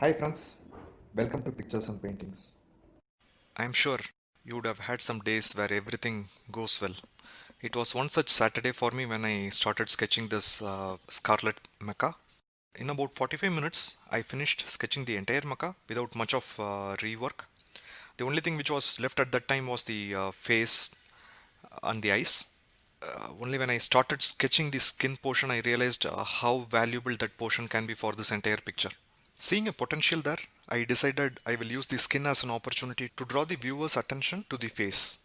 Hi friends, welcome to Pictures and Paintings. I'm sure you would have had some days where everything goes well. It was one such Saturday for me when I started sketching this Scarlet Macaw. In about 45 minutes, I finished sketching the entire macaw without much of rework. The only thing which was left at that time was the face and the eyes. Only when I started sketching the skin portion, I realized how valuable that portion can be for this entire picture. Seeing a potential there, I decided I will use the skin as an opportunity to draw the viewer's attention to the face.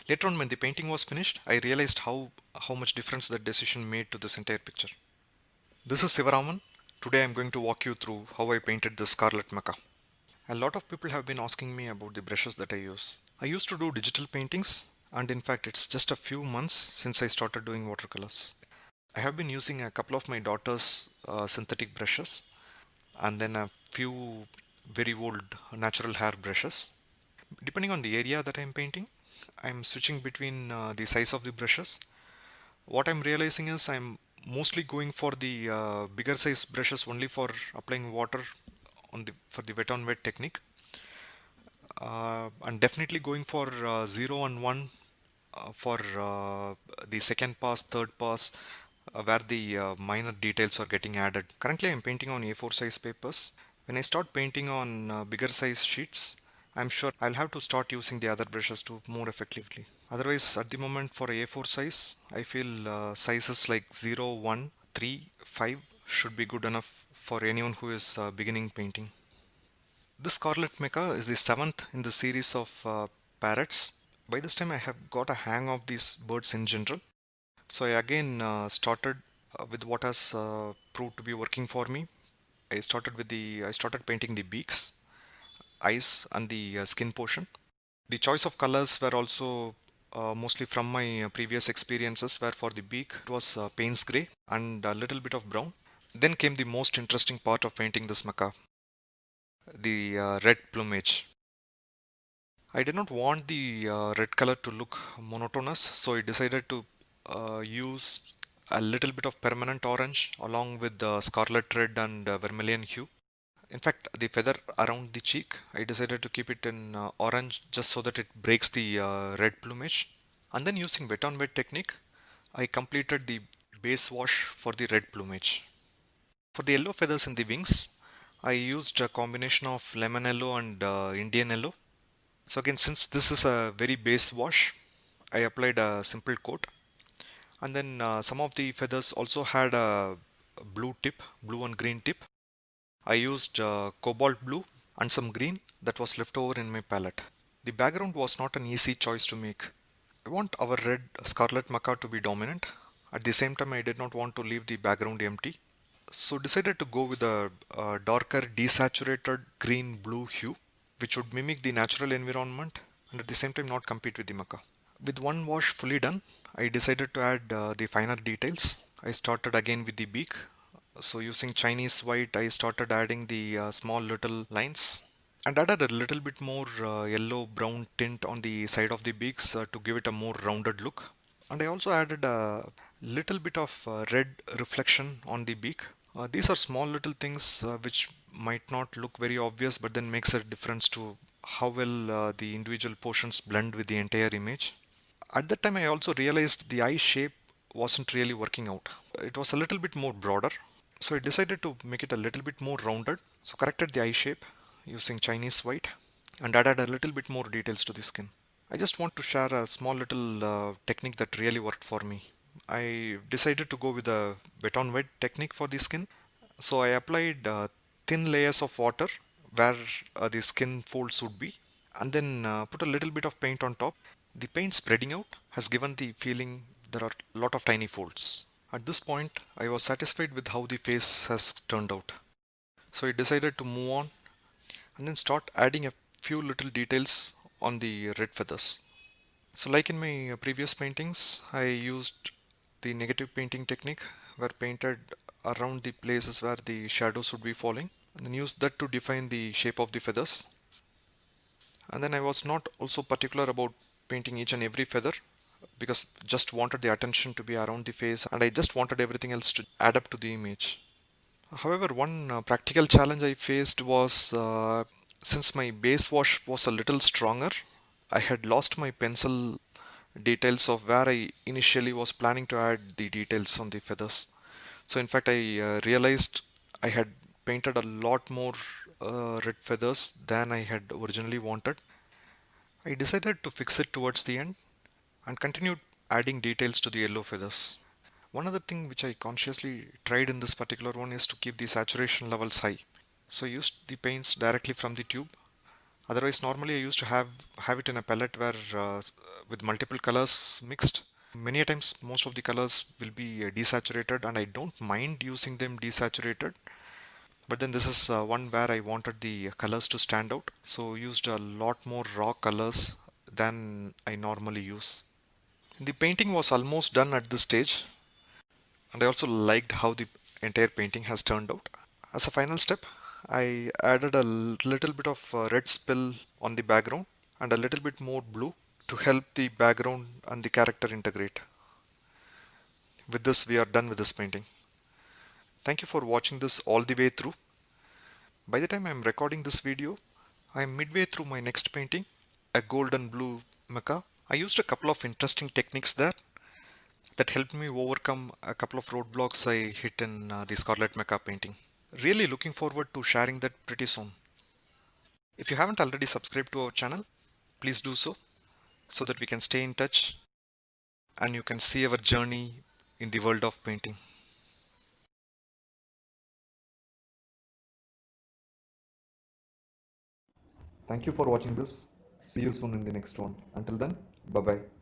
Later on, when the painting was finished, I realized how much difference that decision made to this entire picture. This is Sivaraman. Today I'm going to walk you through how I painted the Scarlet Macaw. A lot of people have been asking me about the brushes that I use. I used to do digital paintings, and in fact it's just a few months since I started doing watercolors. I have been using a couple of my daughter's synthetic brushes and then a few very old natural hair brushes. Depending on the area that I'm painting, I'm switching between the size of the brushes. What I'm realizing is I'm mostly going for the bigger size brushes only for applying water on the for the wet on wet technique, and definitely going for 0 and 1 for the second pass, third pass, where the minor details are getting added. Currently, I'm painting on A4 size papers. When I start painting on bigger size sheets, I'm sure I'll have to start using the other brushes to more effectively. Otherwise, at the moment for A4 size, I feel sizes like 0, 1, 3, 5 should be good enough for anyone who is beginning painting. This Scarlet Macaw is the seventh in the series of parrots. By this time, I have got a hang of these birds in general. So I again started with what has proved to be working for me. I started painting the beaks, eyes, and the skin portion. The choice of colors were also mostly from my previous experiences, where for the beak it was Payne's gray and a little bit of brown. Then came the most interesting part of painting this macaw, the red plumage. I did not want the red color to look monotonous, so I decided to use a little bit of permanent orange along with the scarlet red and vermilion hue. In fact, the feather around the cheek, I decided to keep it in orange just so that it breaks the red plumage. And then using wet on wet technique, I completed the base wash for the red plumage. For the yellow feathers in the wings, I used a combination of lemon yellow and Indian yellow. So again, since this is a very base wash, I applied a simple coat. And then some of the feathers also had a blue tip, blue and green tip. I used cobalt blue and some green that was left over in my palette. The background was not an easy choice to make. I want our red scarlet macaw to be dominant. At the same time, I did not want to leave the background empty. So decided to go with a darker desaturated green blue hue, which would mimic the natural environment and at the same time not compete with the macaw. With one wash fully done, I decided to add the finer details. I started again with the beak. So using Chinese white, I started adding the small little lines and added a little bit more yellow brown tint on the side of the beaks to give it a more rounded look. And I also added a little bit of red reflection on the beak. These are small little things which might not look very obvious but then makes a difference to how well the individual portions blend with the entire image. At that time I also realized the eye shape wasn't really working out. It was a little bit more broader. So I decided to make it a little bit more rounded. So corrected the eye shape using Chinese white and added a little bit more details to the skin. I just want to share a small little technique that really worked for me. I decided to go with a wet on wet technique for the skin. So I applied thin layers of water where the skin folds would be and then put a little bit of paint on top. The paint spreading out has given the feeling there are a lot of tiny folds. At this point, I was satisfied with how the face has turned out. So I decided to move on and then start adding a few little details on the red feathers. So like in my previous paintings, I used the negative painting technique where painted around the places where the shadows would be falling and then used that to define the shape of the feathers. And then I was not also particular about painting each and every feather because just wanted the attention to be around the face and I just wanted everything else to add up to the image. However, one practical challenge I faced was since my base wash was a little stronger, I had lost my pencil details of where I initially was planning to add the details on the feathers. So in fact, I realized I had painted a lot more red feathers than I had originally wanted. I decided to fix it towards the end and continued adding details to the yellow feathers. One other thing which I consciously tried in this particular one is to keep the saturation levels high. So I used the paints directly from the tube. Otherwise, normally I used to have it in a palette where with multiple colors mixed. Many a times, most of the colors will be desaturated, and I don't mind using them desaturated. But then this is one where I wanted the colors to stand out, so used a lot more raw colors than I normally use. The painting was almost done at this stage, and I also liked how the entire painting has turned out. As a final step, I added a little bit of red spill on the background and a little bit more blue to help the background and the character integrate. With this, we are done with this painting. Thank you for watching this all the way through. By the time I am recording this video, I am midway through my next painting, a golden blue macaw. I used a couple of interesting techniques there that helped me overcome a couple of roadblocks I hit in the Scarlet Macaw painting. Really looking forward to sharing that pretty soon. If you haven't already subscribed to our channel, please do so that we can stay in touch and you can see our journey in the world of painting. Thank you for watching this. See you soon in the next one. Until then, bye bye.